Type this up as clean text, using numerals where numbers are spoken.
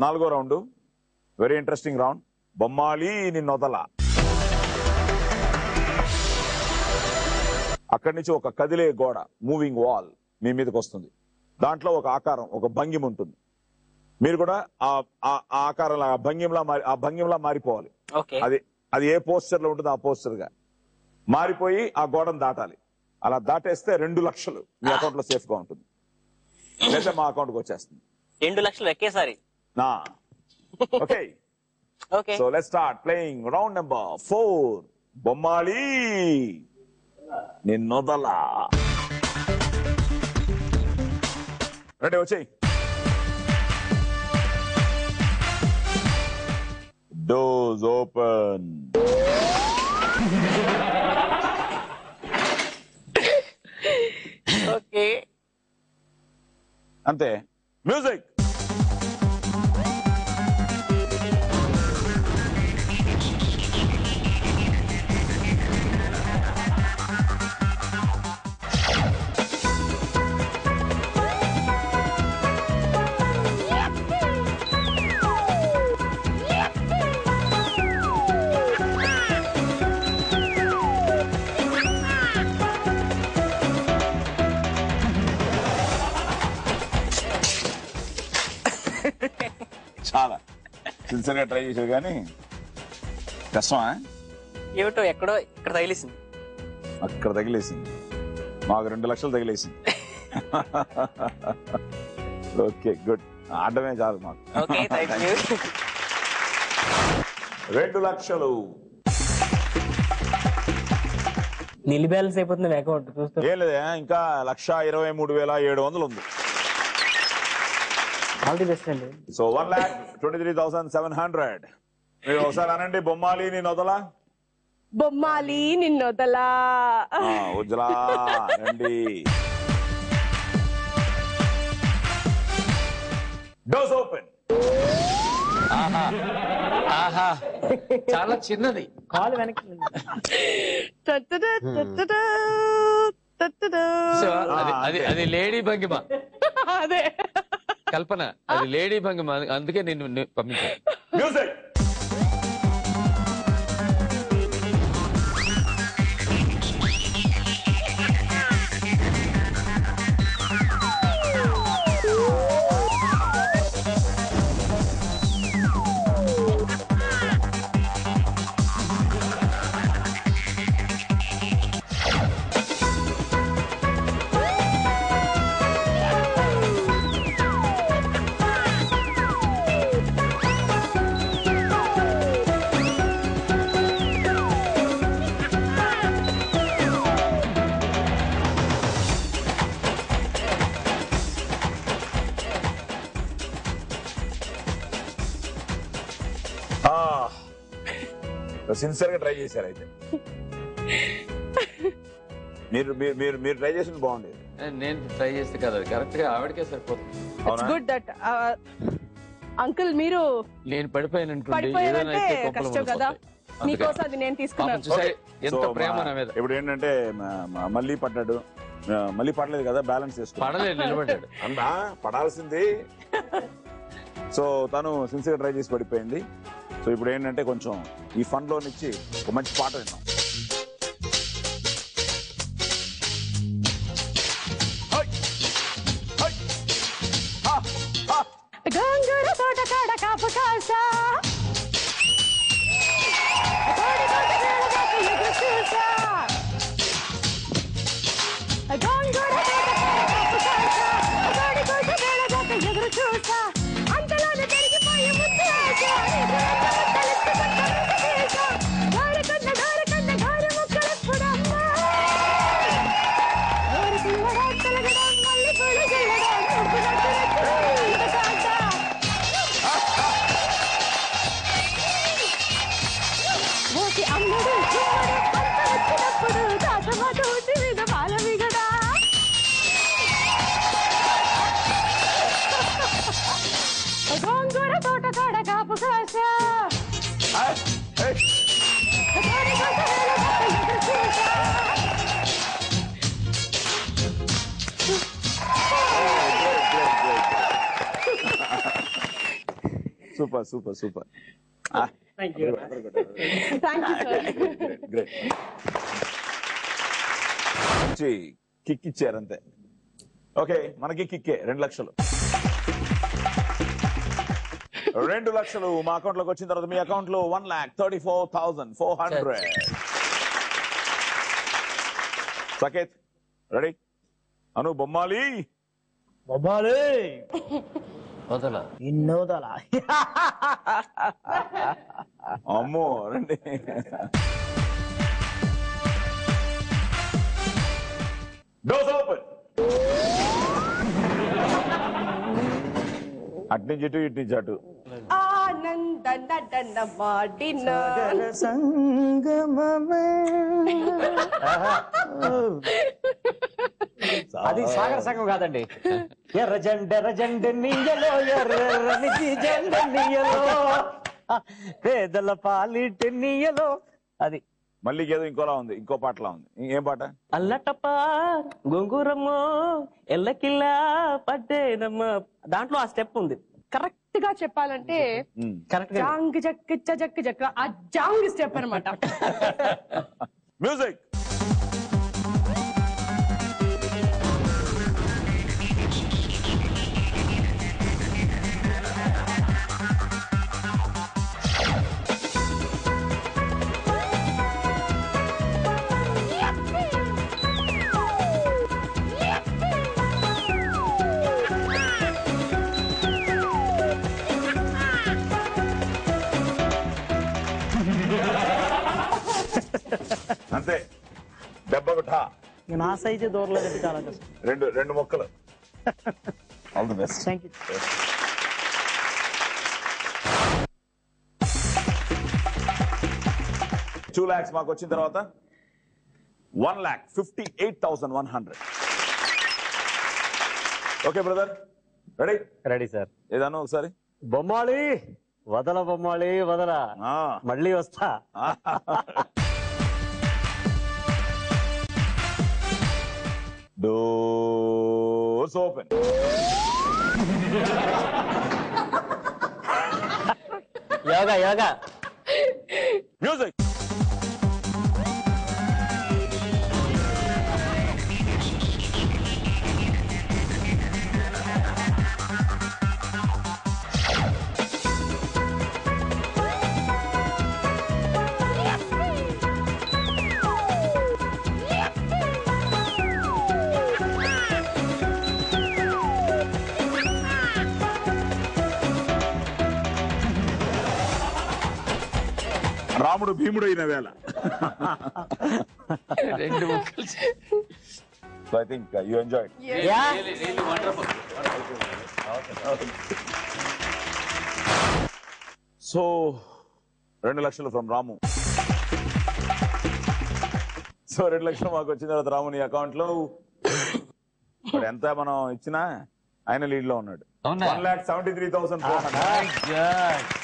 4వ round very interesting round. బొమ్మాలి నిన్నొదల. అక్కడి నుంచి ఒక కదిలే గోడ, మూవింగ్ వాల్ మీ మీదకి వస్తుంది. దాంట్లో ఒక ఆకారం, ఒక భంగిమ ఉంటుంది. మీరు కూడా ఆ ఆకారంలో ఆ భంగిమలా మారిపోవాలి. అది ఏ పోస్చర్ లో ఉంటుంది ఆ పోస్చర్ గా మారిపోయి ఆ గోడను దాటాలి. అలా దాటేస్తే 2 లక్షలు మీ అకౌంట్ లో సేఫ్ గా ఉంటుంది. లేదా మా అకౌంట్ కి వచ్చేస్తుంది. 2 లక్షలు ఒకేసారి. Okay, so let's start playing round number 4. బొమ్మాలి నిన్నొదల. రెడీ, వచ్చేయి. Doors open. ఓకే, అంతే. మ్యూజిక్. చాలా సిన్సియర్ గా ట్రై చేశారు కానీ కష్టమా? ఏమిటో ఎక్కడో ఇక్కడ తగిలేసింది. అక్కడ తగిలేసింది. మాకు 2 లక్షలు తగిలేసింది. Okay, good. ఆడమే చాలు మాకు. Okay, thank you. 2 లక్షలు. నిల్ బ్యాలెన్స్ అయిపోతుంది అకౌంట్ చూస్తే. ఏం లేదా, ఇంకా 1,23,700 ఉంది. ఆల్ ది బెస్ట్ అండి. సో 1,23,700. మీరు ఒకసారి అనండి, బొమ్మాలి నిన్నొదల. బొమ్మాలి నిన్నొదలా. ఉజ్జలా రండి. Doors open. చాలా చిన్నది. కాల్ వెనక్కి. అది లేడీ భంగిమ. అదే కల్పన, అది లేడీ భంగిమ, అందుకే నిన్ను పంపించాను. మ్యూజిక్. సిన్సియర్ గా ట్రై చేశారు అయితే. మీరు ట్రై చేసింది బాగుండేది. నేను ట్రై చేస్తే కదా, కరెక్ట్ గా ఆవిడకే సరిపోతుంది. గుడ్ దట్ అంకుల్ మీరు నేను పడిపోయాను పడిపోయారంటే కష్టం కదా, మీకోసం అది నేను తీసుకున్నాను. ఎంత ప్రేమ నా మీద. ఇప్పుడు ఏంటంటే మళ్ళీ పడ్డాడు, మళ్ళీ పడలేదు కదా, బ్యాలెన్స్ చేసుకో. పడలేదు, నిలబడ్డాడు. అన్నా పడాల్సింది. సో తను సిన్సియర్ ట్రై చేసి పడిపోయింది. సో ఇప్పుడు ఏంటంటే కొంచెం ఈ ఫన్ లో నుంచి ఒక మంచి పాట విన్నాం. గోంగూర తోట కాడ కాపు కాసా, గోంగూర తోట కాడ కాపు కాసా, గోడి కోట వేళదాకా ఎదురు చూసా, అంతలోనే పెరిగిపోయి ముందు ఆశా, గోరి కన్న గోరి ముక్కలెప్పుడమ్మా, గోరి పిల్లడా తలగడం మళ్ళీ పూలు జల్లడం ఓకే అమ్ముడు చిమ్మడు అంత వచ్చినప్పుడు దాసమాట ఊసి మీద బాల మిగడా, గోంగూర తోట కాడ కాపు కాసా, super super super. Thank you. Thank you sir. Great. మంచి కిక్ ఇచ్చారు అంతే. ఓకే, మనకి కిక్కే 2 లక్షలు. 2 లక్షలు మా అకౌంట్ లోకి వచ్చిన తర్వాత మీ అకౌంట్ లో 1,34,400. సకేత్ రెడీ? అను బొమ్మాలి బొమ్మాలి వదల ఇన్నోదల. అమ్మో రండి. Doors open. అటు నుంచి ఇటు, ఇటు నుంచి అటు. ఆనంద నటన మాడిన అది సాగర సంఘం కాదండి. ఎర్ర జెండ నీయలో ఎర్రని జెండ నీయలో పేదల పాలిట నీయలో. అది మళ్ళీ ఏదో ఇంకోలా ఉంది, ఇంకో పాటలా ఉంది. ఏం పాట? అల్లటప్ప గొంగురమ్మో ఎల్లకిల్లా పడ్డేనమ్మ. దాంట్లో ఆ స్టెప్ ఉంది. కరెక్ట్ గా చెప్పాలంటే కరెక్ట్ గా జాంగ్ జక్ జక్ జక్ ఆ జాంగ్ స్టెప్ అనమాట. మ్యూజిక్. అంతే, దెబ్బ కొట్టా. నా సైజే దూరలేదండి, చాలా కష్టం. రెండు మొక్కలు. All the best. Thank you. 2 lakhs మాకు వచ్చిన తర్వాత 1,58,100. Okay brother, ready? Ready sir. ఏదన్నా ఒకసారి. బొమ్మాళి వదల, బొమ్మాళి వదల, ఆ. మళ్ళీ వస్తా. Doors open. Yoga yoga. Music. రాముడు భీముడు అయిన వేళ. రెండు ముక్కలు. So I think you enjoy. So 2 లక్షలు ఫ్రమ్ రాము. సో 2 లక్షలు మాకు వచ్చిన తర్వాత రాముని అకౌంట్ లో ఇప్పుడు ఎంత మనం ఇచ్చినా ఆయన లీడ్ లో ఉన్నాడు. 1,73,400.